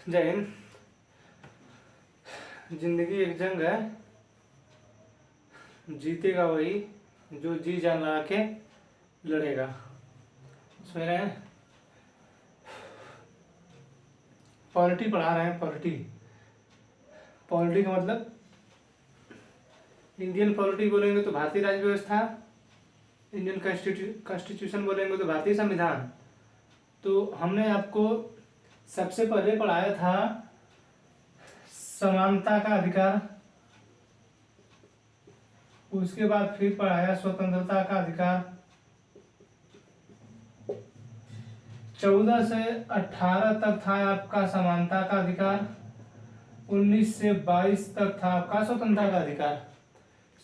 जय हिंद। जिंदगी एक जंग है, जीतेगा वही जो जी जान लगा के लड़ेगा। सुन रहे हैं? पॉलिटी पढ़ा रहे हैं। पॉलिटी का मतलब इंडियन पॉलिटी बोलेंगे तो भारतीय राज्य व्यवस्था, इंडियन कॉन्स्टिट्यूशन बोलेंगे तो भारतीय संविधान। तो हमने आपको सबसे पहले पढ़ाया था समानता का अधिकार, उसके बाद फिर पढ़ाया स्वतंत्रता का अधिकार। 14 से 18 तक था आपका समानता का अधिकार, 19 से 22 तक था आपका स्वतंत्रता का अधिकार।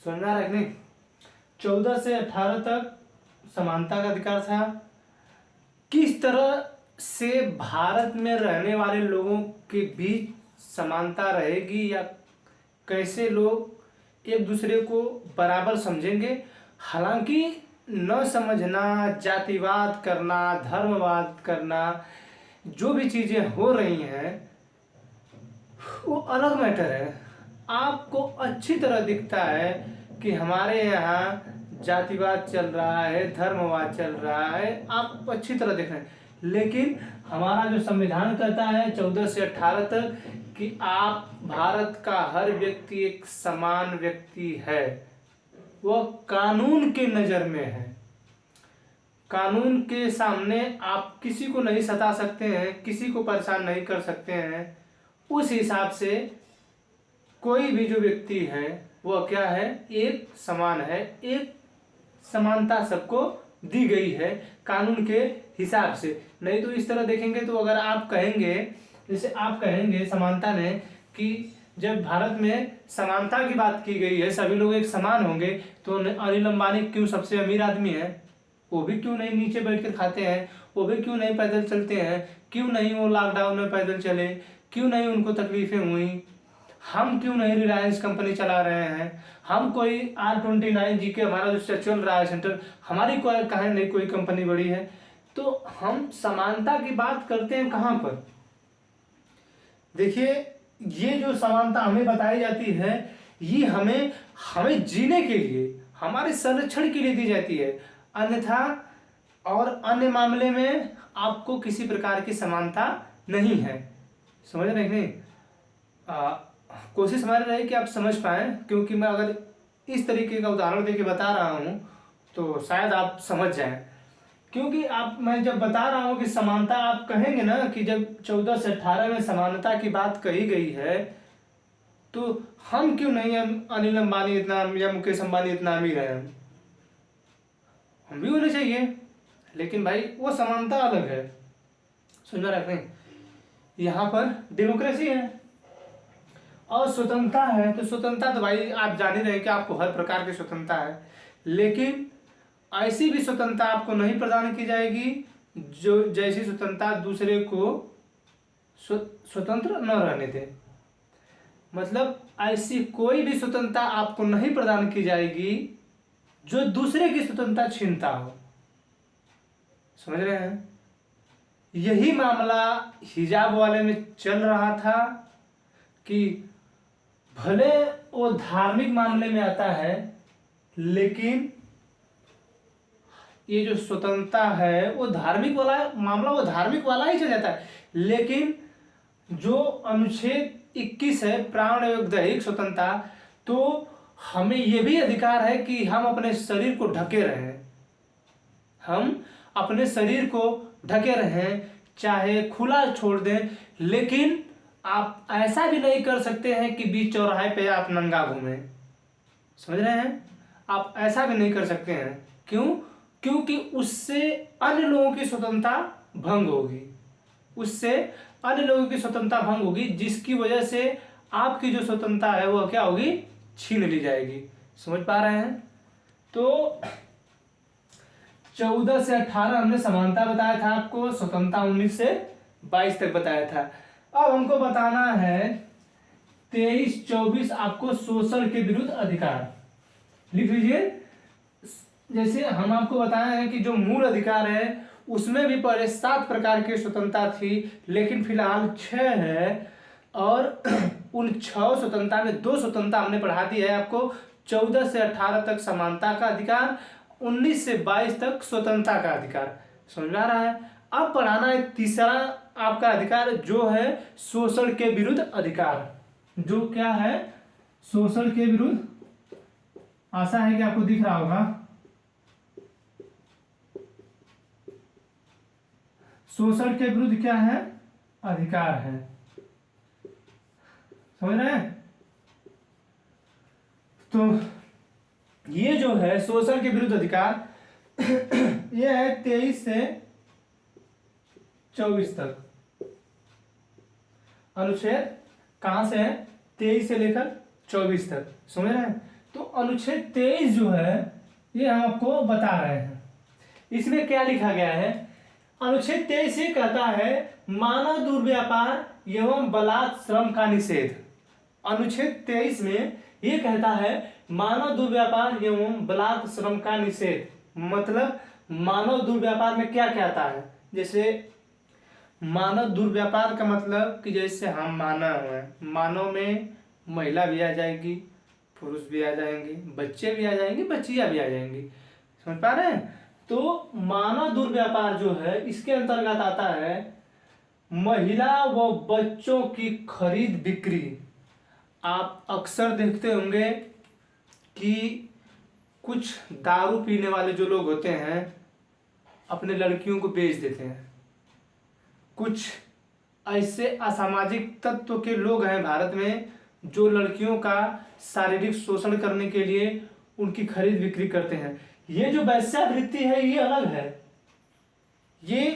सुनना है नहीं? 14 से 18 तक समानता का अधिकार था। किस तरह से भारत में रहने वाले लोगों के बीच समानता रहेगी, या कैसे लोग एक दूसरे को बराबर समझेंगे। हालांकि न समझना, जातिवाद करना, धर्मवाद करना, जो भी चीज़ें हो रही हैं वो अलग मैटर है। आपको अच्छी तरह दिखता है कि हमारे यहाँ जातिवाद चल रहा है, धर्मवाद चल रहा है, आप अच्छी तरह देख रहे हैं। लेकिन हमारा जो संविधान कहता है 14 से 18 तक कि आप भारत का हर व्यक्ति एक समान व्यक्ति है, वह कानून के नज़र में है। कानून के सामने आप किसी को नहीं सता सकते हैं, किसी को परेशान नहीं कर सकते हैं। उस हिसाब से कोई भी जो व्यक्ति है वह क्या है, एक समान है, एक समानता सबको दी गई है कानून के हिसाब से। नहीं तो इस तरह देखेंगे तो अगर आप कहेंगे, जैसे आप कहेंगे समानता में कि जब भारत में समानता की बात की गई है, सभी लोग एक समान होंगे, तो अनिल अंबानी क्यों सबसे अमीर आदमी है? वो भी क्यों नहीं नीचे बैठ कर खाते हैं? वो भी क्यों नहीं पैदल चलते हैं? क्यों नहीं वो लॉकडाउन में पैदल चले? क्यों नहीं उनको तकलीफें हुई? हम क्यों नहीं रिलायंस कंपनी चला रहे हैं? हम कोई R29 जी के हमारा जो चल रहा है सेंटर, हमारी कोई कहीं नहीं कोई कंपनी बड़ी है। तो हम समानता की बात करते हैं कहाँ पर? देखिए, ये जो समानता हमें बताई जाती है, ये हमें जीने के लिए, हमारे संरक्षण के लिए दी जाती है। अन्यथा और अन्य मामले में आपको किसी प्रकार की समानता नहीं है। समझ रहे नहीं? कोशिश हमारी रही कि आप समझ पाएँ, क्योंकि मैं अगर इस तरीके का उदाहरण देके बता रहा हूँ तो शायद आप समझ जाएं। क्योंकि मैं जब बता रहा हूँ कि समानता, आप कहेंगे ना कि जब 14 से 18 में समानता की बात कही गई है, तो हम क्यों नहीं, अनिल अंबानी इतना या मुकेश अंबानी इतना अमीर है, हम भी होने चाहिए। लेकिन भाई वो समानता अलग है। सुनना रखें, यहाँ पर डेमोक्रेसी है और स्वतंत्रता है। तो स्वतंत्रता तो भाई आप जान ही रहे हैं कि आपको हर प्रकार की स्वतंत्रता है, लेकिन ऐसी भी स्वतंत्रता आपको नहीं प्रदान की जाएगी जो जैसी स्वतंत्रता दूसरे को स्वतंत्र न रहने दे। मतलब ऐसी कोई भी स्वतंत्रता आपको नहीं प्रदान की जाएगी जो दूसरे की स्वतंत्रता छीनता हो। समझ रहे हैं? यही मामला हिजाब वाले में चल रहा था कि भले वो धार्मिक मामले में आता है, लेकिन ये जो स्वतंत्रता है वो धार्मिक वाला मामला, वो धार्मिक वाला ही चल जाता है। लेकिन जो अनुच्छेद 21 है, प्राण एवं दैहिक स्वतंत्रता, तो हमें ये भी अधिकार है कि हम अपने शरीर को ढके रहें। हम अपने शरीर को ढके रहें, चाहे खुला छोड़ दें, लेकिन आप ऐसा भी नहीं कर सकते हैं कि बीच चौराहे पे आप नंगा घूमें। समझ रहे हैं? आप ऐसा भी नहीं कर सकते हैं। क्यों? क्योंकि उससे अन्य लोगों की स्वतंत्रता भंग होगी, उससे अन्य लोगों की स्वतंत्रता भंग होगी, जिसकी वजह से आपकी जो स्वतंत्रता है वो क्या होगी, छीन ली जाएगी। समझ पा रहे हैं? तो 14 से 18 हमने समानता बताया था आपको, स्वतंत्रता 19 से 22 तक बताया था। अब हमको बताना है 23-24 आपको शोषण के विरुद्ध अधिकार। लिख लीजिए। जैसे हम आपको बताए हैं कि जो मूल अधिकार है उसमें भी पहले 7 प्रकार की स्वतंत्रता थी, लेकिन फिलहाल 6 है। और उन 6 स्वतंत्रता में 2 स्वतंत्रता हमने पढ़ा दी है आपको। 14 से 18 तक समानता का अधिकार, 19 से 22 तक स्वतंत्रता का अधिकार। समझ में आ रहा है? अब पढ़ाना है तीसरा आपका अधिकार, जो है शोषण के विरुद्ध अधिकार। जो क्या है? शोषण के विरुद्ध। आशा है कि आपको दिख रहा होगा। शोषण के विरुद्ध क्या है? अधिकार है। समझ रहे हैं? तो ये जो है शोषण के विरुद्ध अधिकार ये है 23 से 24 तक। अनुच्छेद कहां से है? 23 से लेकर 24 तक। समझ रहे हैं? तो अनुच्छेद 23 जो है ये हम आपको बता रहे हैं। इसमें क्या लिखा गया है? अनुच्छेद 23 ये कहता है मानव दुर्व्यापार एवं बलात् श्रम का निषेध। अनुच्छेद 23 में ये कहता है मानव दुर्व्यापार एवं बलात् श्रम का निषेध। मतलब मानव दुर्व्यापार में क्या क्या आता है? जैसे मानव दुर्व्यापार का मतलब कि जैसे हम मानव हैं, मानव में महिला भी आ जाएगी, पुरुष भी आ जाएंगे, बच्चे भी आ जाएंगे, बच्चियां भी आ जाएंगी। समझ पा रहे हैं? तो मानव दुर्व्यापार जो है इसके अंतर्गत आता है महिला व बच्चों की खरीद बिक्री। आप अक्सर देखते होंगे कि कुछ दारू पीने वाले जो लोग होते हैं अपने लड़कियों को बेच देते हैं। कुछ ऐसे असामाजिक तत्व के लोग हैं भारत में जो लड़कियों का शारीरिक शोषण करने के लिए उनकी खरीद बिक्री करते हैं। ये जो वैश्यावृत्ति है ये अलग है। ये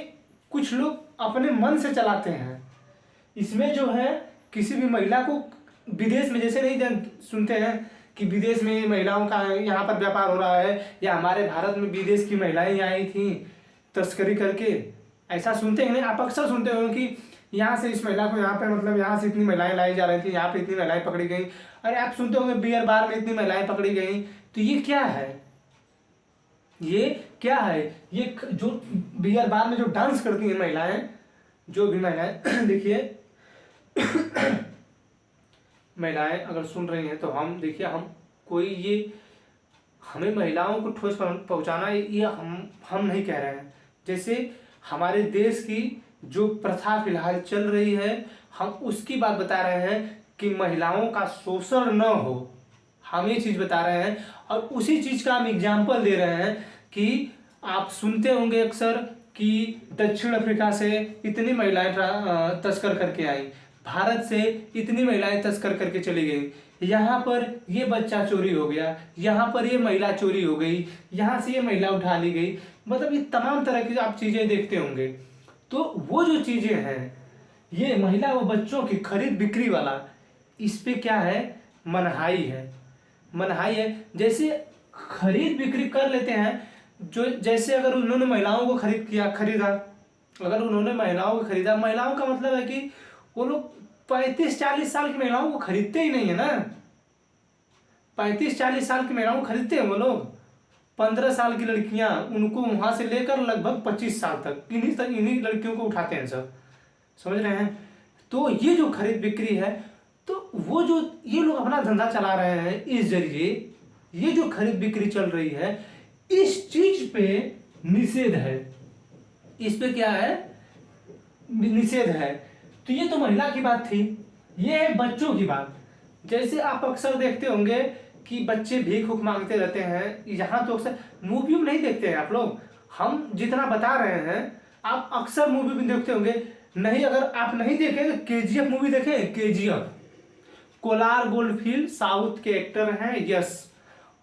कुछ लोग अपने मन से चलाते हैं। इसमें जो है किसी भी महिला को विदेश में, जैसे नहीं सुनते हैं कि विदेश में महिलाओं का यहाँ पर व्यापार हो रहा है, या हमारे भारत में विदेश की महिलाएं आई थी तस्करी करके, ऐसा सुनते हैं नहीं? आप अक्सर सुनते हो कि यहाँ से इस महिला को यहाँ पे, मतलब यहाँ से इतनी महिलाएं लाई जा रही थी, यहाँ पे इतनी महिलाएं पकड़ी गई। अरे आप सुनते होंगे बियर बार में इतनी महिलाएं पकड़ी गई। तो ये क्या है? ये क्या है? ये जो बियर बार में जो डांस करती हैं महिलाएं, जो भी महिलाएं देखिए महिलाएं अगर सुन रही हैं तो हम देखिए, हम कोई ये हमें महिलाओं को ठोस पहुंचाना ये हम नहीं कह रहे हैं। जैसे हमारे देश की जो प्रथा फिलहाल चल रही है हम उसकी बात बता रहे हैं कि महिलाओं का शोषण न हो, हम ये चीज़ बता रहे हैं। और उसी चीज़ का हम एग्जाम्पल दे रहे हैं कि आप सुनते होंगे अक्सर कि दक्षिण अफ्रीका से इतनी महिलाएं तस्कर करके आई, भारत से इतनी महिलाएं तस्कर करके चली गई, यहाँ पर ये बच्चा चोरी हो गया, यहाँ पर ये महिला चोरी हो गई, यहाँ से ये महिला उठा ली गई। मतलब ये तमाम तरह की आप चीज़ें देखते होंगे। तो वो जो चीज़ें हैं ये महिला व बच्चों की खरीद बिक्री वाला, इस पे क्या है? मनाही है। मनाही है। जैसे खरीद बिक्री कर लेते हैं, जो जैसे अगर उन्होंने महिलाओं को खरीदा, अगर उन्होंने महिलाओं को खरीदा, महिलाओं का मतलब है कि वो लोग 35-40 साल की महिलाओं को खरीदते ही नहीं है ना। 35-40 साल की महिलाओं को खरीदते हैं वो लोग। 15 साल की लड़कियां, उनको वहां से लेकर लगभग 25 साल तक इन्हीं लड़कियों को उठाते हैं सब। समझ रहे हैं? तो ये जो खरीद बिक्री है, तो वो जो ये लोग अपना धंधा चला रहे हैं इस जरिए, ये जो खरीद बिक्री चल रही है, इस चीज पे निषेध है। इस पे क्या है? निषेध है। तो ये तो महिला की बात थी। ये है बच्चों की बात। जैसे आप अक्सर देखते होंगे कि बच्चे भीख उख मांगते रहते हैं। यहाँ तो अक्सर मूवी में नहीं देखते हैं आप लोग, हम जितना बता रहे हैं आप अक्सर मूवी में देखते होंगे। नहीं, अगर आप नहीं देखे तो KGF मूवी देखें। KGF, कोलार गोल्डफील्ड साउथ के एक्टर हैं यस,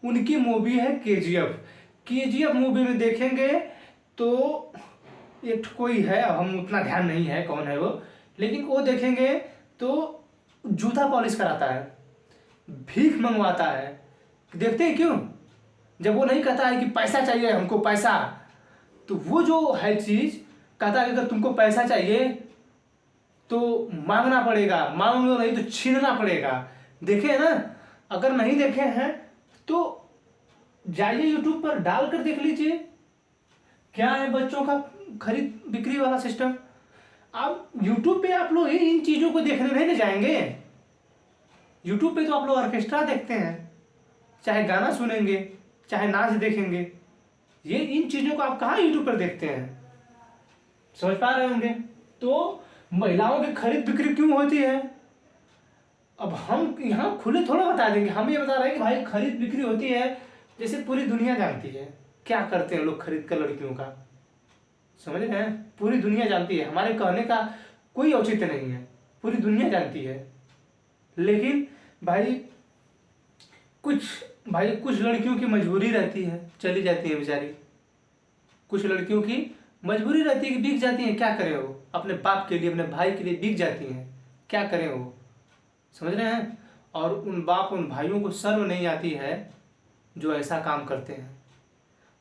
उनकी मूवी है KGF। KGF मूवी में देखेंगे तो एक कोई है, हम उतना ध्यान नहीं है कौन है वो, लेकिन वो देखेंगे तो जूता पॉलिश कराता है, भीख मंगवाता है। देखते हैं क्यों? जब वो नहीं कहता है कि पैसा चाहिए हमको पैसा, तो वो जो है चीज कहता है कि अगर तुमको पैसा चाहिए तो मांगना पड़ेगा, मांगो नहीं तो छीनना पड़ेगा। देखे ना? अगर नहीं देखे हैं तो जाइए यूट्यूब पर डाल कर देख लीजिए। क्या है बच्चों का खरीद बिक्री वाला सिस्टम। आप यूट्यूब पे आप लोग इन चीजों को देखने नहीं ना जाएंगे। यूट्यूब पे तो आप लोग ऑर्केस्ट्रा देखते हैं, चाहे गाना सुनेंगे, चाहे नाच देखेंगे। ये इन चीजों को आप कहाँ यूट्यूब पर देखते हैं, समझ पा रहे होंगे। तो महिलाओं की खरीद बिक्री क्यों होती है, अब हम यहाँ खुले थोड़ा बता देंगे। हम ये बता रहे हैं कि भाई खरीद बिक्री होती है, जैसे पूरी दुनिया जानती है क्या करते हैं लोग खरीद कर लड़कियों का, समझ रहे हैं। पूरी दुनिया जानती है, हमारे कहने का कोई औचित्य नहीं है, पूरी दुनिया जानती है। लेकिन भाई कुछ लड़कियों की मजबूरी रहती है, चली जाती है बेचारी। कुछ लड़कियों की मजबूरी रहती है कि बिक जाती हैं, क्या करें वो, अपने बाप के लिए अपने भाई के लिए बिक जाती हैं, क्या करें वो, समझ रहे हैं। और उन बाप उन भाइयों को शर्म नहीं आती है जो ऐसा काम करते हैं।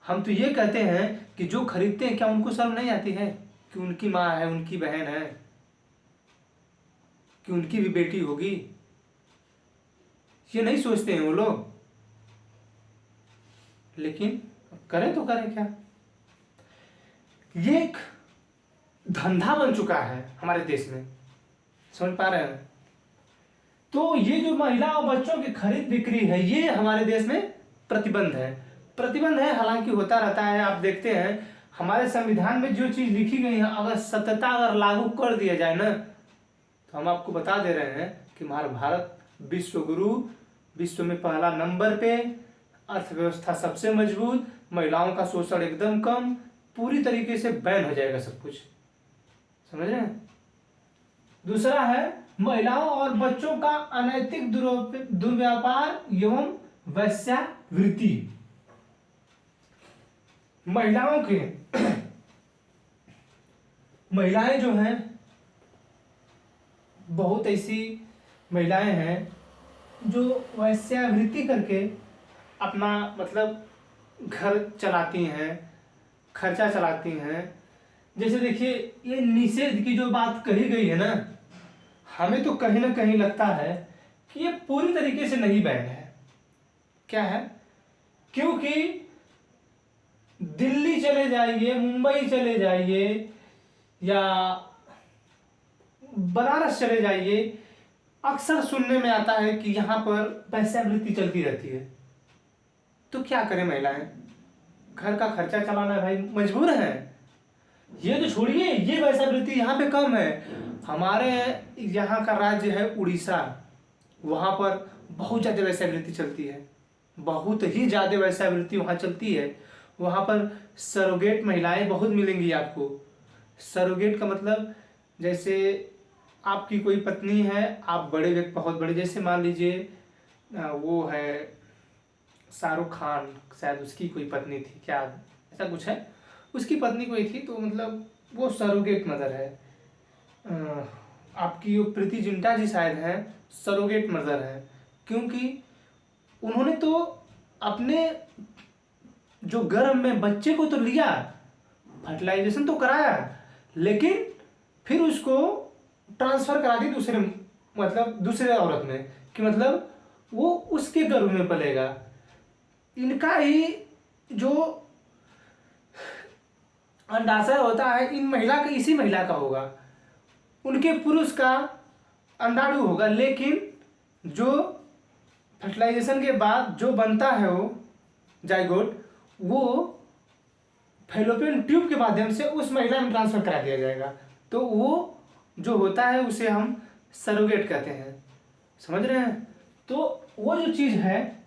हम तो ये कहते हैं कि जो खरीदते हैं क्या उनको शर्म नहीं आती है कि उनकी माँ है, उनकी बहन है, कि उनकी भी बेटी होगी। ये नहीं सोचते हैं वो लोग। लेकिन करें तो करें क्या, ये एक धंधा बन चुका है हमारे देश में, समझ पा रहे हैं। तो ये जो महिला और बच्चों की खरीद बिक्री है, ये हमारे देश में प्रतिबंध है, हालांकि होता रहता है। आप देखते हैं हमारे संविधान में जो चीज लिखी गई है, अगर सत्यता अगर लागू कर दिया जाए ना, तो हम आपको बता दे रहे हैं कि हमारा भारत विश्व गुरु, विश्व में पहला नंबर पे, अर्थव्यवस्था सबसे मजबूत, महिलाओं का शोषण एकदम कम, पूरी तरीके से बैन हो जाएगा सब कुछ, समझ रहे हैं। दूसरा है महिलाओं और बच्चों का अनैतिक दुर्व्यापार एवं वेश्यावृत्ति। महिलाएं जो हैं, बहुत ऐसी महिलाएं हैं जो वेश्यावृत्ति करके अपना मतलब घर चलाती हैं, खर्चा चलाती हैं। जैसे देखिए ये निषेध की जो बात कही गई है ना, हमें तो कहीं ना कहीं लगता है कि ये पूरी तरीके से नहीं बैन है। क्या है, क्योंकि दिल्ली चले जाइए, मुंबई चले जाइए या बनारस चले जाइए, अक्सर सुनने में आता है कि यहाँ पर वेश्यावृत्ति चलती रहती है। तो क्या करें महिलाएं, घर का खर्चा चलाना है भाई, मजबूर हैं। ये तो छोड़िए, ये वेश्यावृत्ति यहाँ पे कम है। हमारे यहाँ का राज्य है उड़ीसा, वहाँ पर बहुत ज़्यादा वेश्यावृत्ति चलती है, बहुत ही ज़्यादा वेश्यावृत्ति वहाँ चलती है। वहाँ पर सरोगेट महिलाएं बहुत मिलेंगी आपको। सरोगेट का मतलब जैसे आपकी कोई पत्नी है, आप बड़े व्यक्ति, बहुत बड़े, जैसे मान लीजिए वो है शाहरुख खान, शायद उसकी कोई पत्नी थी, क्या ऐसा कुछ है, उसकी पत्नी कोई थी, तो मतलब वो सरोगेट मदर है। आपकी वो प्रीति जिंटा जी शायद हैं, सरोगेट मदर है, क्योंकि उन्होंने तो अपने जो गर्भ में बच्चे को तो लिया, फर्टिलाइजेशन तो कराया, लेकिन फिर उसको ट्रांसफर करा दी दूसरे औरत में, कि मतलब वो उसके गर्भ में पलेगा। इनका ही जो अंडाशय होता है इसी महिला का होगा, उनके पुरुष का अंडाणु होगा, लेकिन जो फर्टिलाइजेशन के बाद जो बनता है वो जाइगोट, वो फैलोपियन ट्यूब के माध्यम से उस महिला में ट्रांसफर करा दिया जाएगा। तो वो जो होता है उसे हम सरोगेट कहते हैं, समझ रहे हैं। तो वो जो चीज है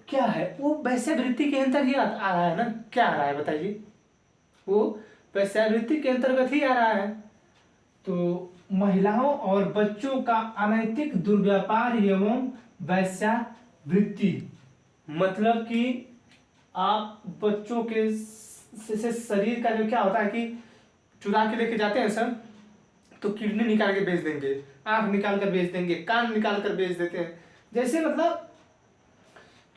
क्या है, वो वेश्यावृत्ति के अंतर्गत ही आ रहा है ना, क्या आ रहा है बताइए, वो वेश्यावृत्ति के अंतर्गत ही आ रहा है। तो महिलाओं और बच्चों का अनैतिक दुर्व्यापार एवं वेश्यावृत्ति, मतलब कि आप बच्चों के से शरीर का जो क्या होता है कि चुरा के लेके जाते हैं सर, तो किडनी निकाल के बेच देंगे, आंख निकाल कर बेच देंगे, कान निकाल कर बेच देते हैं। जैसे मतलब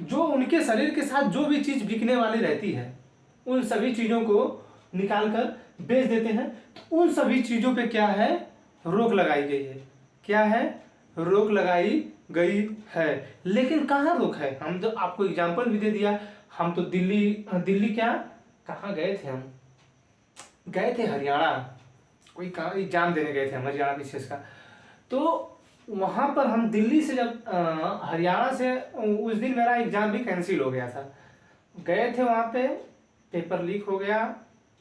जो उनके शरीर के साथ जो भी चीज बिकने वाली रहती है, उन सभी चीजों को निकाल कर बेच देते हैं। तो उन सभी चीजों पे क्या है, रोक लगाई गई है। क्या है, रोक लगाई गई है। लेकिन कहाँ रोक है, हम तो आपको एग्जाम्पल भी दे दिया। हम तो दिल्ली क्या कहाँ गए थे हम, गए थे हरियाणा, कोई कहाँ एग्जाम देने गए थे हम, हरियाणा विशेष का। तो वहाँ पर हम दिल्ली से जब हरियाणा से, उस दिन मेरा एग्जाम भी कैंसिल हो गया था। गए थे वहाँ पे, पेपर लीक हो गया,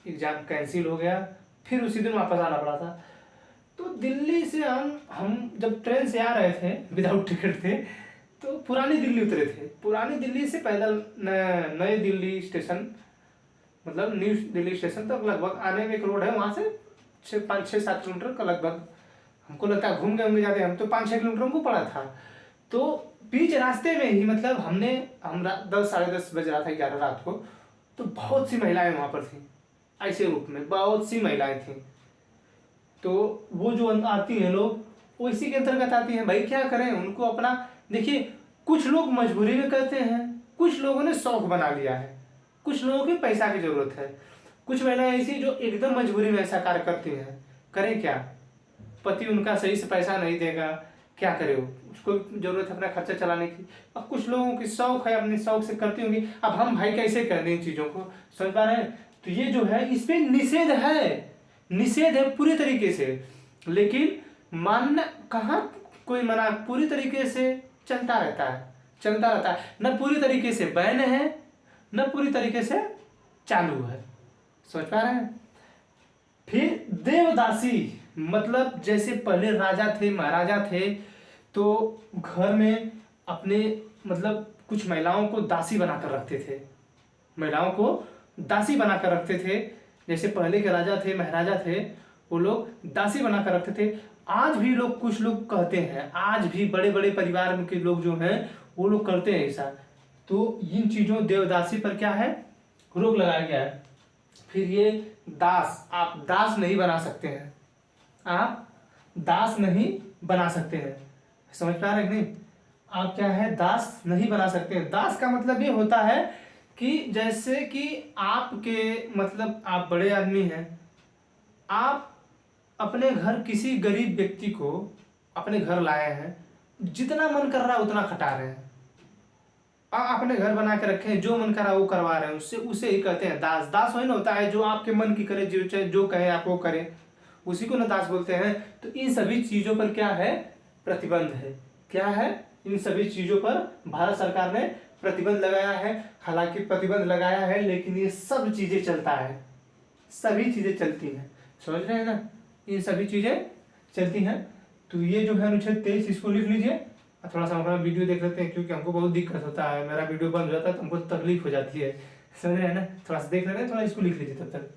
एग्जाम कैंसिल हो गया, फिर उसी दिन वापस आना पड़ा था। तो दिल्ली से हम जब ट्रेन से आ रहे थे विदाउट टिकट थे, तो पुरानी दिल्ली उतरे थे। पुरानी दिल्ली से पैदल नए दिल्ली स्टेशन, मतलब न्यू दिल्ली स्टेशन तक लगभग आने में एक रोड है, वहाँ से 5-6-7 किलोमीटर का लगभग, हमको लगता है घूम गए होंगे ज़्यादा, हम तो 5-6 किलोमीटर हमको पड़ा था। तो बीच रास्ते में ही मतलब हम 10-10:30 बज रहा था, 11 रात को, तो बहुत सी महिलाएं वहाँ पर थी, ऐसे रूप में बहुत सी महिलाएं थी। तो वो जो आती हैं लोग, वो इसी के अंतर्गत आती हैं। भाई क्या करें, उनको अपना, देखिए कुछ लोग मजबूरी में करते हैं, कुछ लोगों ने शौक बना लिया है, कुछ लोगों की पैसा की जरूरत है, कुछ महिलाएं ऐसी जो एकदम मजबूरी में ऐसा कार्य करती हैं। करें क्या, पति उनका सही से पैसा नहीं देगा, क्या करे वो, उसको जरूरत है अपना खर्चा चलाने की। अब कुछ लोगों की शौक है, अपने शौक से करती होंगी। अब हम भाई कैसे कर दें इन चीज़ों को, समझ पा रहे हैं। तो ये जो है इस पर निषेध है, निषेध है पूरी तरीके से, लेकिन मानना कहाँ कोई मना, पूरी तरीके से चलता रहता है, चलता रहता है, न पूरी तरीके से बैन है न पूरी तरीके से चालू है, समझ पा रहे हैं। फिर देवदासी, मतलब जैसे पहले राजा थे महाराजा थे, तो घर में अपने मतलब कुछ महिलाओं को दासी बनाकर रखते थे, महिलाओं को दासी बनाकर रखते थे। जैसे पहले के राजा थे महाराजा थे, वो लोग दासी बनाकर रखते थे। आज भी लोग, कुछ लोग कहते हैं, आज भी बड़े बड़े परिवार के लोग जो हैं वो लोग करते हैं ऐसा। तो इन चीज़ों देवदासी पर क्या है, रोक लगाया गया है। फिर ये दास, आप दास नहीं बना सकते हैं, आप दास नहीं बना सकते हैं, समझ पा रहे हैं नहीं। आप क्या है, दास नहीं बना सकते हैं। दास का मतलब ये होता है कि जैसे कि आपके मतलब आप बड़े आदमी हैं, आप अपने घर किसी गरीब व्यक्ति को अपने घर लाए हैं, जितना मन कर रहा है उतना खटा रहे हैं, आप अपने घर बना के रखे हैं, जो मन कर रहा है वो करवा रहे हैं, उससे उसे ही कहते हैं दास। दास वही ना होता है जो आपके मन की करे, जो चाहे जो कहे आप वो करें, उसी को ना दास बोलते हैं। तो इन सभी चीज़ों पर क्या है, प्रतिबंध है। क्या है, इन सभी चीज़ों पर भारत सरकार ने प्रतिबंध लगाया है। हालांकि प्रतिबंध लगाया है, लेकिन ये सब चीज़ें चलता है, सभी चीज़ें चलती हैं, समझ रहे हैं ना, इन सभी चीज़ें चलती हैं। तो ये जो है अनुच्छेद 23, इसको लिख लीजिए। थोड़ा सा अपना वीडियो देख लेते हैं, क्योंकि हमको बहुत दिक्कत होता है, मेरा वीडियो बंद हो जाता है तो हमको तकलीफ हो जाती है, समझ रहे हैं ना। थोड़ा सा देख लेते हैं, थोड़ा इसको लिख लीजिए तब तक।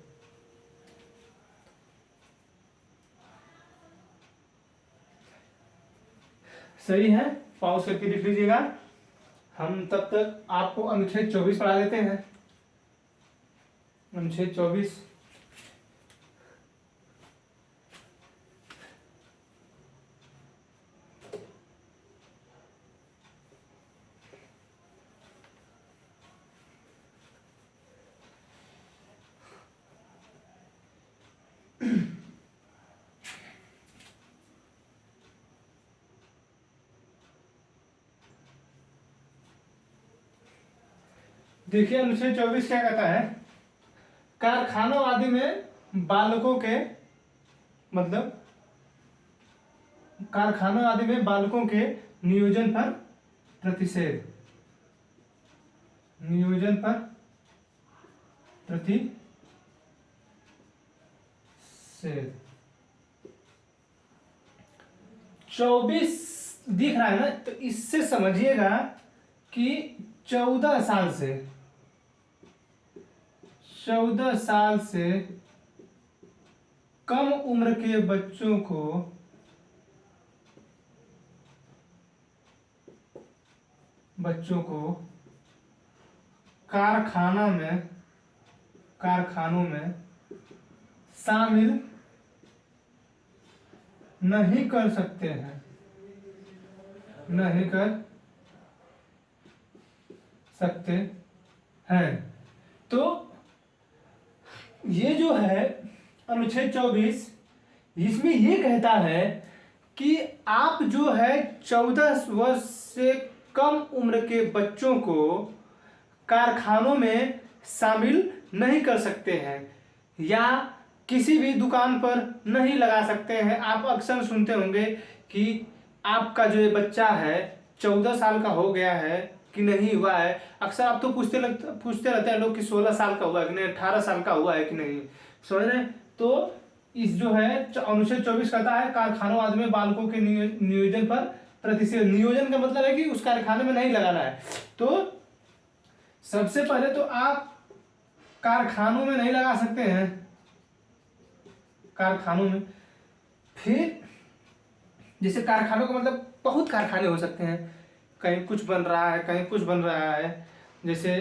सही है, पॉज करके लिख लीजिएगा। हम तब तक आपको अनुच्छेद 24 पढ़ा देते हैं। अनुच्छेद 24, देखिए अनुच्छेद 24 क्या कहता है, कारखानों आदि में बालकों के, मतलब कारखानों आदि में बालकों के नियोजन पर प्रतिषेध, नियोजन पर प्रतिषेध। 24 दिख रहा है ना, तो इससे समझिएगा कि 14 साल से, 14 साल से कम उम्र के बच्चों को कारखानों में शामिल नहीं कर सकते हैं, नहीं कर सकते हैं। तो ये जो है अनुच्छेद 24, इसमें ये कहता है कि आप जो है 14 वर्ष से कम उम्र के बच्चों को कारखानों में शामिल नहीं कर सकते हैं या किसी भी दुकान पर नहीं लगा सकते हैं। आप अक्सर सुनते होंगे कि आपका जो ये बच्चा है 14 साल का हो गया है कि नहीं हुआ है। अक्सर आप तो पूछते रहते हैं लोग कि 16 साल का हुआ है कि नहीं, 18 साल का हुआ है कि नहीं, समझ रहे हैं। तो इस जो है अनुच्छेद 24 कहता है कारखानों आदि में बालकों के नियोजन पर प्रतिषेध। नियोजन का मतलब है कि उस कारखाने में नहीं लगाना है। तो सबसे पहले तो आप कारखानों में नहीं लगा सकते हैं, कारखानों में। फिर जैसे कारखानों का मतलब बहुत कारखाने हो सकते हैं, कहीं कुछ बन रहा है कहीं कुछ बन रहा है। जैसे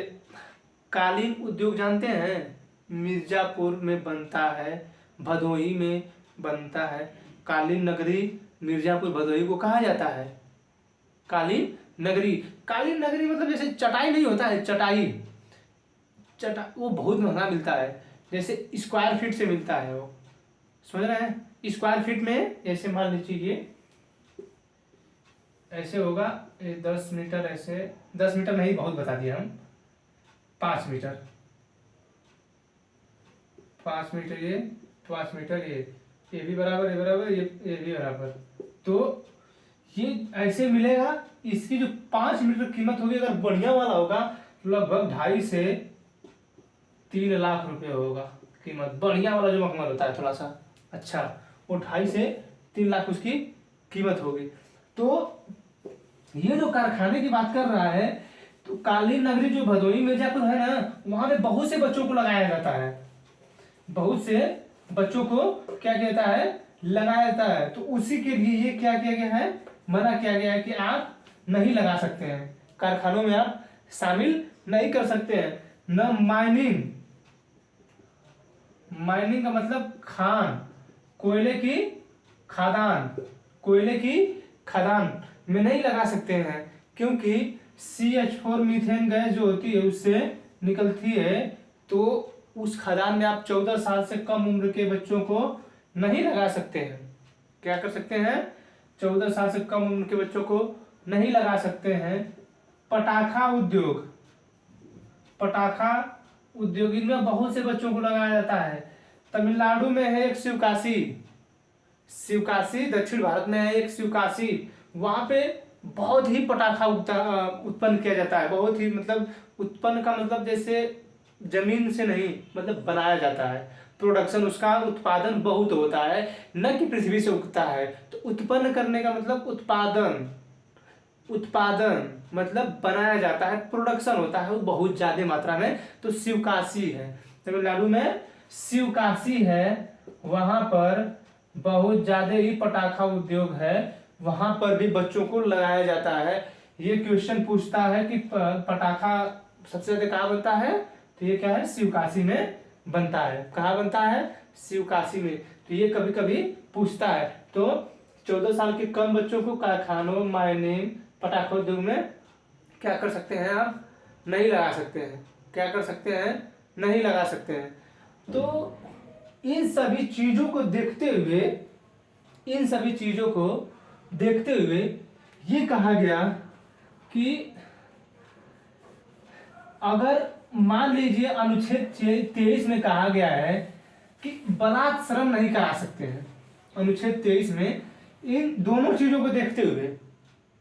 कालीन उद्योग जानते हैं, मिर्जापुर में बनता है, भदोही में बनता है। कालीन नगरी मिर्जापुर भदोही को कहा जाता है कालीन नगरी। कालीन नगरी मतलब जैसे चटाई नहीं होता है, चटाई वो बहुत महंगा मिलता है, जैसे स्क्वायर फीट से मिलता है वो, समझ रहे हैं। स्क्वायर फीट में ऐसे मान लीजिए ऐसे होगा 10 मीटर, ऐसे 10 मीटर नहीं, बहुत बता दिया हम, 5 मीटर, 5 मीटर ये, 5 मीटर ये भी बराबर, ये बराबर, ये भी बराबर। तो ये ऐसे मिलेगा। इसकी जो 5 मीटर कीमत होगी, अगर बढ़िया वाला होगा तो लगभग 2.5 से 3 लाख रुपए होगा कीमत। बढ़िया वाला जो मखमल होता है थोड़ा सा अच्छा, वो 2.5 से 3 लाख उसकी कीमत होगी। तो ये जो कारखाने की बात कर रहा है, तो कालीन नगरी जो भदोही मिर्जापुर है ना, वहां पे बहुत से बच्चों को लगाया जाता है, बहुत से बच्चों को क्या कहता है, लगाया जाता है। तो उसी के लिए ये क्या किया गया है, मना किया गया है कि आप नहीं लगा सकते हैं, कारखानों में आप शामिल नहीं कर सकते हैं। न माइनिंग, माइनिंग का मतलब खान, कोयले की खदान, कोयले की खदान में नहीं लगा सकते हैं, क्योंकि CH4 मीथेन गैस जो होती है उससे निकलती है। तो उस खदान में आप 14 साल से कम उम्र के बच्चों को नहीं लगा सकते हैं। क्या कर सकते हैं, 14 साल से कम उम्र के बच्चों को नहीं लगा सकते हैं। पटाखा उद्योग, पटाखा उद्योग इनमें बहुत से बच्चों को लगाया जाता है। तमिलनाडु में है एक शिवकाशी, शिवकाशी दक्षिण भारत में है एक शिवकाशी, वहां पे बहुत ही पटाखा उत्पन्न किया जाता है। बहुत ही मतलब उत्पन्न का मतलब जैसे जमीन से नहीं, मतलब बनाया जाता है, प्रोडक्शन उसका उत्पादन बहुत होता है, न कि पृथ्वी से उगता है। तो उत्पन्न करने का मतलब उत्पादन, उत्पादन मतलब बनाया जाता है, प्रोडक्शन होता है वो बहुत ज्यादा मात्रा में। तो शिवकाशी है, तमिलनाडु में शिवकाशी है, वहां पर बहुत ज्यादा ही पटाखा उद्योग है, वहां पर भी बच्चों को लगाया जाता है। ये क्वेश्चन पूछता है कि पटाखा सबसे ज्यादा कहाँ बनता है, तो ये क्या है, शिवकाशी में बनता है। कहाँ बनता है, शिवकाशी में। तो ये कभी कभी पूछता है। तो 14 साल के कम बच्चों को कारखानों, माइनिंग, पटाखा उद्योग में क्या कर सकते हैं, आप नहीं लगा सकते हैं। क्या कर सकते हैं, नहीं लगा सकते हैं। तो इन सभी चीजों को देखते हुए, इन सभी चीजों को देखते हुए ये कहा गया कि अगर मान लीजिए अनुच्छेद 23 में कहा गया है कि बलात् श्रम नहीं करा सकते हैं। अनुच्छेद 23 में इन दोनों चीजों को देखते हुए,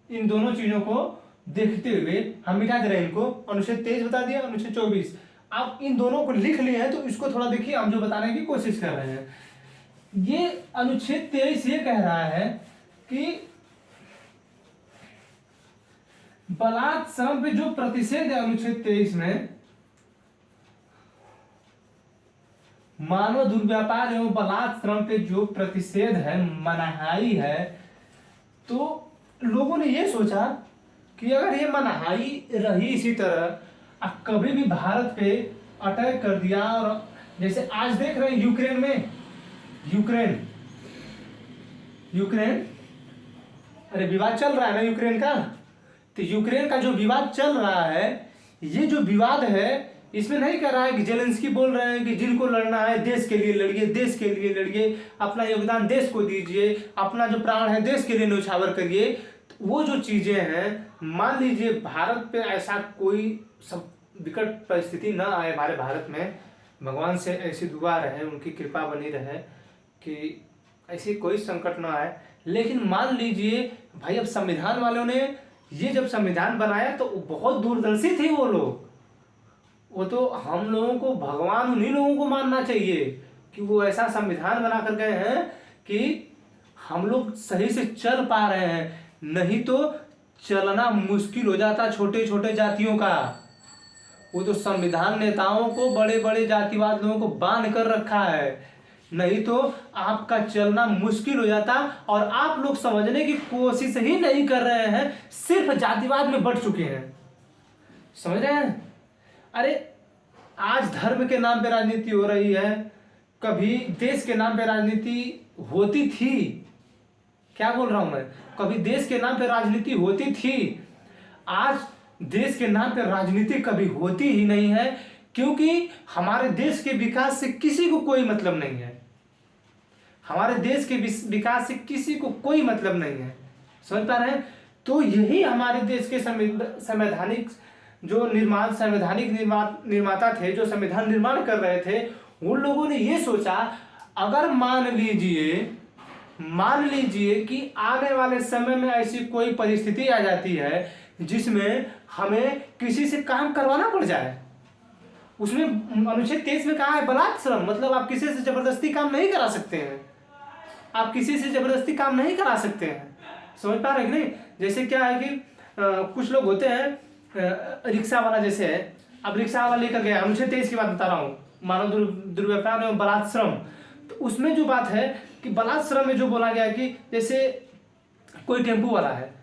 इन दोनों चीजों को देखते हुए हम मिटा दे रहे हैं इनको। अनुच्छेद 23 बता दिया, अनुच्छेद 24 आप इन दोनों को लिख लिए हैं, तो इसको थोड़ा देखिए, हम जो बताने की कोशिश कर रहे हैं। ये अनुच्छेद 23 ये कह रहा है कि बलात् श्रम पे जो प्रतिषेध है अनुच्छेद 23 में, मानव दुर्व्यापार एवं बलात् श्रम पे जो प्रतिषेध है, मनाही है, तो लोगों ने ये सोचा कि अगर ये मनाही रही इसी तरह, कभी भी भारत पे अटैक कर दिया, और जैसे आज देख रहे हैं यूक्रेन में, यूक्रेन अरे विवाद चल रहा है ना यूक्रेन का। तो यूक्रेन का जो विवाद चल रहा है, ये जो विवाद है, इसमें नहीं कह रहा है कि जेलेंस्की बोल रहे हैं कि जिनको लड़ना है देश के लिए लड़िए, देश के लिए लड़िए, अपना योगदान देश को दीजिए, अपना जो प्राण है देश के लिए न्यौछावर करिए। तो वो जो चीजें हैं, मान लीजिए भारत पे ऐसा कोई सब विकट परिस्थिति ना आए हमारे भारत में, भगवान से ऐसी दुआ रहे, उनकी कृपा बनी रहे कि ऐसी कोई संकट ना आए। लेकिन मान लीजिए भाई, अब संविधान वालों ने ये जब संविधान बनाया तो बहुत दूरदर्शी थे वो लोग। वो तो हम लोगों को भगवान उन्हीं लोगों को मानना चाहिए कि वो ऐसा संविधान बना कर गए हैं कि हम लोग सही से चल पा रहे हैं, नहीं तो चलना मुश्किल हो जाता छोटे छोटे जातियों का। वो तो संविधान नेताओं को, बड़े बड़े जातिवाद लोगों को बांध कर रखा है, नहीं तो आपका चलना मुश्किल हो जाता। और आप लोग समझने की कोशिश ही नहीं कर रहे हैं, सिर्फ जातिवाद में बढ़ चुके हैं। समझ रहे हैं? अरे आज धर्म के नाम पे राजनीति हो रही है, कभी देश के नाम पे राजनीति होती थी। क्या बोल रहा हूं मैं? कभी देश के नाम पे राजनीति होती थी, आज देश के नाम पे राजनीति कभी होती ही नहीं है, क्योंकि हमारे देश के विकास से किसी को कोई मतलब नहीं है। हमारे देश के विकास से किसी को कोई मतलब नहीं है। समझ पा रहे हैं? तो यही हमारे देश के संवैधानिक निर्माता थे, जो संविधान निर्माण कर रहे थे, उन लोगों ने ये सोचा, अगर मान लीजिए कि आने वाले समय में ऐसी कोई परिस्थिति आ जाती है जिसमें हमें किसी से काम करवाना पड़ जाए। उसमें अनुच्छेद 23 में कहा है बलात् श्रम, मतलब आप किसी से जबरदस्ती काम नहीं करा सकते हैं। आप किसी से जबरदस्ती काम नहीं करा सकते हैं। समझ पा रहे हैं कि नहीं? जैसे क्या है कि कुछ लोग होते हैं, रिक्शा वाला जैसे है, अब रिक्शा वाला लेकर गया, अनुच्छेद 23 की बात बता रहा हूँ, मानव दुर्व्यवहार एवं बलात् श्रम। तो उसमें जो बात है कि बलात् श्रम में जो बोला गया कि जैसे कोई टेम्पू वाला है,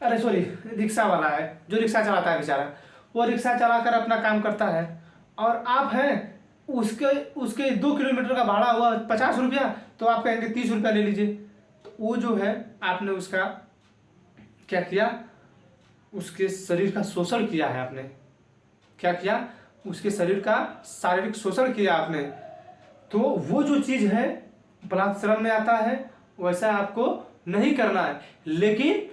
अरे सॉरी रिक्शा वाला है, जो रिक्शा चलाता है बेचारा, वो रिक्शा चलाकर अपना काम करता है, और आप हैं उसके 2 किलोमीटर का भाड़ा हुआ 50 रुपया, तो आप कहेंगे 30 रुपया ले लीजिए। तो वो जो है, आपने उसका क्या किया, उसके शरीर का शोषण किया है। आपने क्या किया? उसके शरीर का शारीरिक शोषण किया आपने। तो वो जो चीज़ है बलात् श्रम में आता है, वैसा आपको नहीं करना है। लेकिन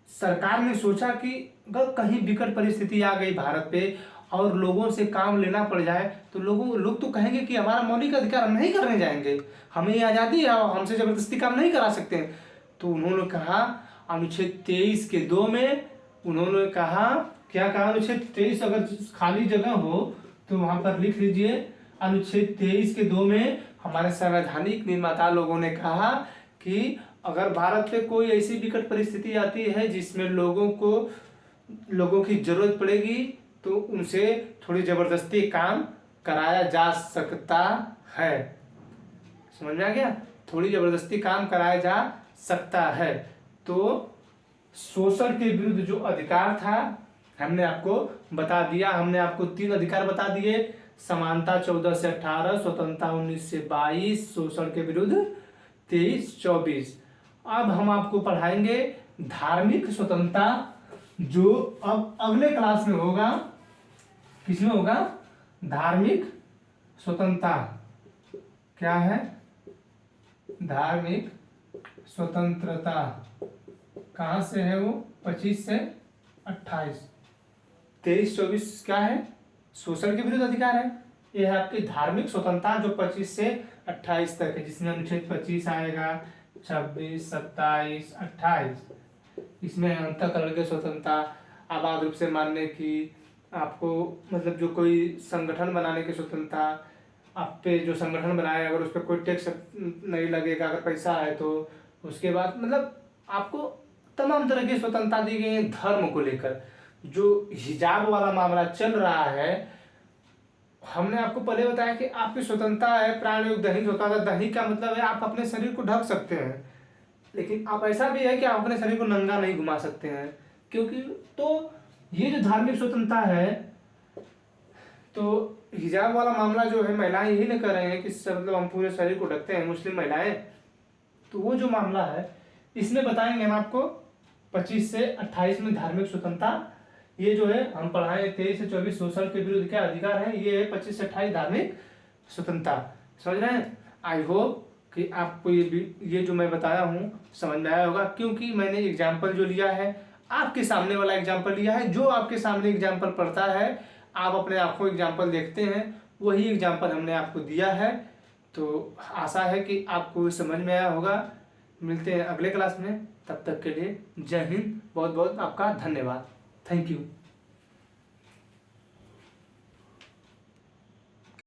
सरकार ने सोचा कि अगर कहीं विकट परिस्थिति आ गई भारत पे और लोगों से काम लेना पड़ जाए, तो लोग तो कहेंगे कि हमारा मौलिक अधिकार हम नहीं करने जाएंगे, हमें ये आज़ादी है, हमसे जबरदस्ती काम नहीं करा सकते हैं। तो उन्होंने कहा अनुच्छेद 23 के 2 में उन्होंने कहा, क्या कहा? अनुच्छेद 23 अगर खाली जगह हो तो वहां पर लिख लीजिए, अनुच्छेद 23 के 2 में हमारे संवैधानिक निर्माता लोगों ने कहा कि अगर भारत पे कोई ऐसी विकट परिस्थिति आती है जिसमें लोगों की जरूरत पड़ेगी, तो उनसे थोड़ी जबरदस्ती काम कराया जा सकता है। समझ में आ गया? थोड़ी जबरदस्ती काम कराया जा सकता है। तो शोषण के विरुद्ध जो अधिकार था हमने आपको बता दिया। हमने आपको 3 अधिकार बता दिए, समानता 14 से 18, स्वतंत्रता 19 से 22, शोषण के विरुद्ध 23-24। अब हम आपको पढ़ाएंगे धार्मिक स्वतंत्रता, जो अब अगले क्लास में होगा। किसमें होगा? धार्मिक स्वतंत्रता। क्या है? धार्मिक स्वतंत्रता कहाँ से है? वो 25 से 28। 23-24 क्या है? शोषण के विरुद्ध अधिकार है। ये है आपकी धार्मिक स्वतंत्रता, जो 25 से 28 तक है, जिसमें अनुच्छेद 25 आएगा, 26, 27, 28। इसमें अंतःकरण की स्वतंत्रता, अबाध रूप से मानने की, आपको मतलब जो कोई संगठन बनाने की स्वतंत्रता, आप पे जो संगठन बनाए अगर उस पर कोई टैक्स नहीं लगेगा, अगर पैसा है तो। उसके बाद मतलब आपको तमाम तरह की स्वतंत्रता दी गई है। धर्म को लेकर जो हिजाब वाला मामला चल रहा है, हमने आपको पहले बताया कि आपकी स्वतंत्रता है प्राण योग दैहिक स्वतंत्रता। दैहिक का मतलब है आप अपने शरीर को ढक सकते हैं, लेकिन आप ऐसा भी है कि आप अपने शरीर को नंगा नहीं घुमा सकते हैं, क्योंकि तो ये जो धार्मिक स्वतंत्रता है, तो हिजाब वाला मामला जो है महिलाएं यही नहीं कर रहे हैं कि मतलब हम पूरे शरीर को ढकते हैं, मुस्लिम महिलाएं। तो वो जो मामला है इसमें बताएंगे हम आपको 25 से 28 में धार्मिक स्वतंत्रता। ये जो है हम पढ़ाए 23 से 24 शोषण के विरुद्ध क्या अधिकार है, ये है 25 से 28 धार्मिक स्वतंत्रता। समझ रहे हैं? आई होप कि आपको ये जो मैं बताया हूँ समझ में आया होगा, क्योंकि मैंने एग्जाम्पल जो लिया है आपके सामने वाला एग्जाम्पल लिया है। जो आपके सामने एग्जाम्पल पढ़ता है, आप अपने आंखों एग्जाम्पल देखते हैं, वही एग्जाम्पल हमने आपको दिया है। तो आशा है कि आपको समझ में आया होगा। मिलते हैं अगले क्लास में, तब तक के लिए जय हिंद। बहुत बहुत आपका धन्यवाद। Thank you.